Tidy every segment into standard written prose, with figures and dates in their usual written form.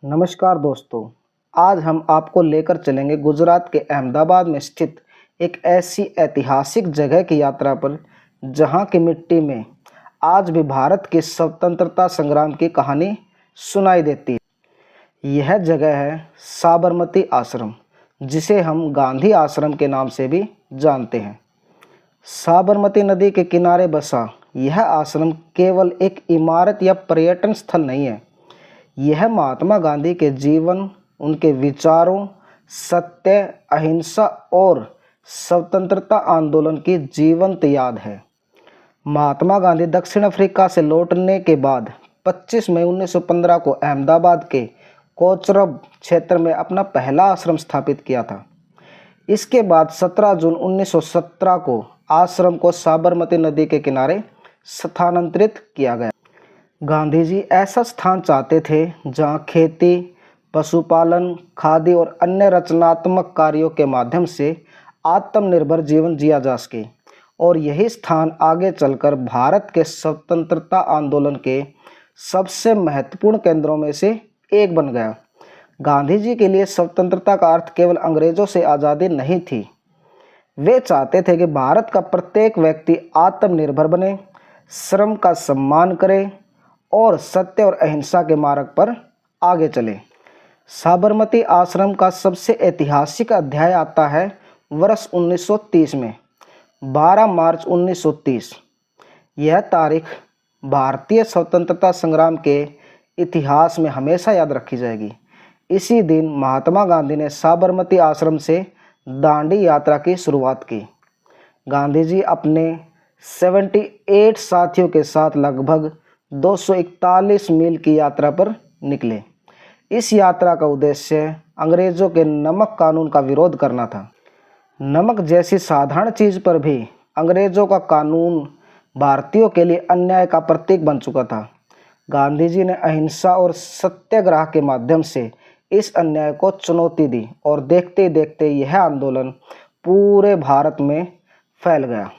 नमस्कार दोस्तों, आज हम आपको लेकर चलेंगे गुजरात के अहमदाबाद में स्थित एक ऐसी ऐतिहासिक जगह की यात्रा पर जहां की मिट्टी में आज भी भारत के स्वतंत्रता संग्राम की कहानी सुनाई देती है। यह जगह है साबरमती आश्रम, जिसे हम गांधी आश्रम के नाम से भी जानते हैं। साबरमती नदी के किनारे बसा यह आश्रम केवल एक इमारत या पर्यटन स्थल नहीं है। यह महात्मा गांधी के जीवन, उनके विचारों, सत्य, अहिंसा और स्वतंत्रता आंदोलन की जीवंत याद है। महात्मा गांधी दक्षिण अफ्रीका से लौटने के बाद 25 मई 1915 को अहमदाबाद के कोचरब क्षेत्र में अपना पहला आश्रम स्थापित किया था। इसके बाद 17 जून 1917 को आश्रम को साबरमती नदी के किनारे स्थानांतरित किया गया। गांधी जी ऐसा स्थान चाहते थे जहां खेती, पशुपालन, खादी और अन्य रचनात्मक कार्यों के माध्यम से आत्मनिर्भर जीवन जिया जा सके, और यही स्थान आगे चलकर भारत के स्वतंत्रता आंदोलन के सबसे महत्वपूर्ण केंद्रों में से एक बन गया। गांधी जी के लिए स्वतंत्रता का अर्थ केवल अंग्रेजों से आज़ादी नहीं थी। वे चाहते थे कि भारत का प्रत्येक व्यक्ति आत्मनिर्भर बने, श्रम का सम्मान करे और सत्य और अहिंसा के मार्ग पर आगे चले। साबरमती आश्रम का सबसे ऐतिहासिक अध्याय आता है वर्ष 1930 में, 12 मार्च 1930। यह तारीख भारतीय स्वतंत्रता संग्राम के इतिहास में हमेशा याद रखी जाएगी। इसी दिन महात्मा गांधी ने साबरमती आश्रम से दांडी यात्रा की शुरुआत की। गांधी जी अपने 78 साथियों के साथ लगभग 241 मील की यात्रा पर निकले। इस यात्रा का उद्देश्य अंग्रेजों के नमक कानून का विरोध करना था। नमक जैसी साधारण चीज़ पर भी अंग्रेजों का कानून भारतीयों के लिए अन्याय का प्रतीक बन चुका था। गांधी जी ने अहिंसा और सत्याग्रह के माध्यम से इस अन्याय को चुनौती दी, और देखते ही देखते यह आंदोलन पूरे भारत में फैल गया।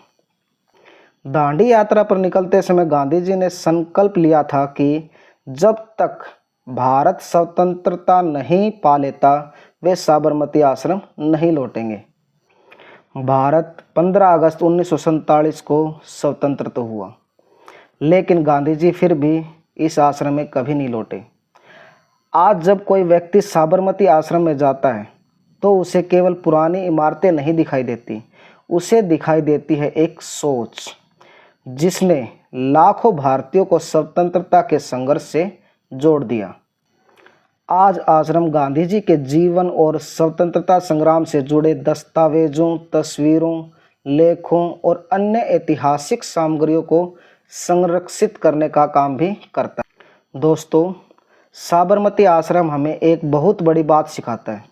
दांडी यात्रा पर निकलते समय गांधी जी ने संकल्प लिया था कि जब तक भारत स्वतंत्रता नहीं पा लेता, वे साबरमती आश्रम नहीं लौटेंगे। भारत 15 अगस्त 1947 को स्वतंत्र तो हुआ, लेकिन गांधी जी फिर भी इस आश्रम में कभी नहीं लौटे। आज जब कोई व्यक्ति साबरमती आश्रम में जाता है तो उसे केवल पुरानी इमारतें नहीं दिखाई देती, उसे दिखाई देती है एक सोच जिसने लाखों भारतीयों को स्वतंत्रता के संघर्ष से जोड़ दिया। आज आश्रम गांधी जी के जीवन और स्वतंत्रता संग्राम से जुड़े दस्तावेजों, तस्वीरों, लेखों और अन्य ऐतिहासिक सामग्रियों को संरक्षित करने का काम भी करता है। दोस्तों, साबरमती आश्रम हमें एक बहुत बड़ी बात सिखाता है।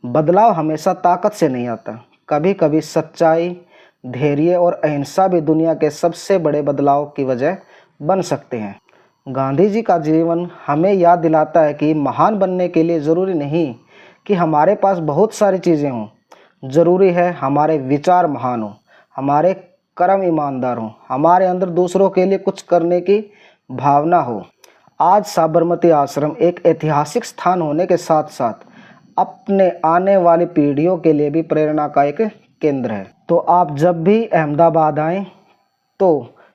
बदलाव हमेशा ताकत से नहीं आता, कभी कभी सच्चाई, धैर्य और अहिंसा भी दुनिया के सबसे बड़े बदलाव की वजह बन सकते हैं। गांधी जी का जीवन हमें याद दिलाता है कि महान बनने के लिए ज़रूरी नहीं कि हमारे पास बहुत सारी चीज़ें हों, ज़रूरी है हमारे विचार महान हों, हमारे कर्म ईमानदार हों, हमारे अंदर दूसरों के लिए कुछ करने की भावना हो। आज साबरमती आश्रम एक ऐतिहासिक स्थान होने के साथ साथ अपने आने वाली पीढ़ियों के लिए भी प्रेरणा का एक केंद्र है। तो आप जब भी अहमदाबाद आएँ तो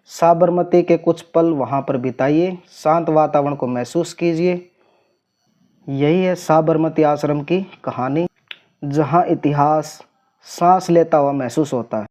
साबरमती के कुछ पल वहाँ पर बिताइए, शांत वातावरण को महसूस कीजिए। यही है साबरमती आश्रम की कहानी, जहाँ इतिहास सांस लेता हुआ महसूस होता है।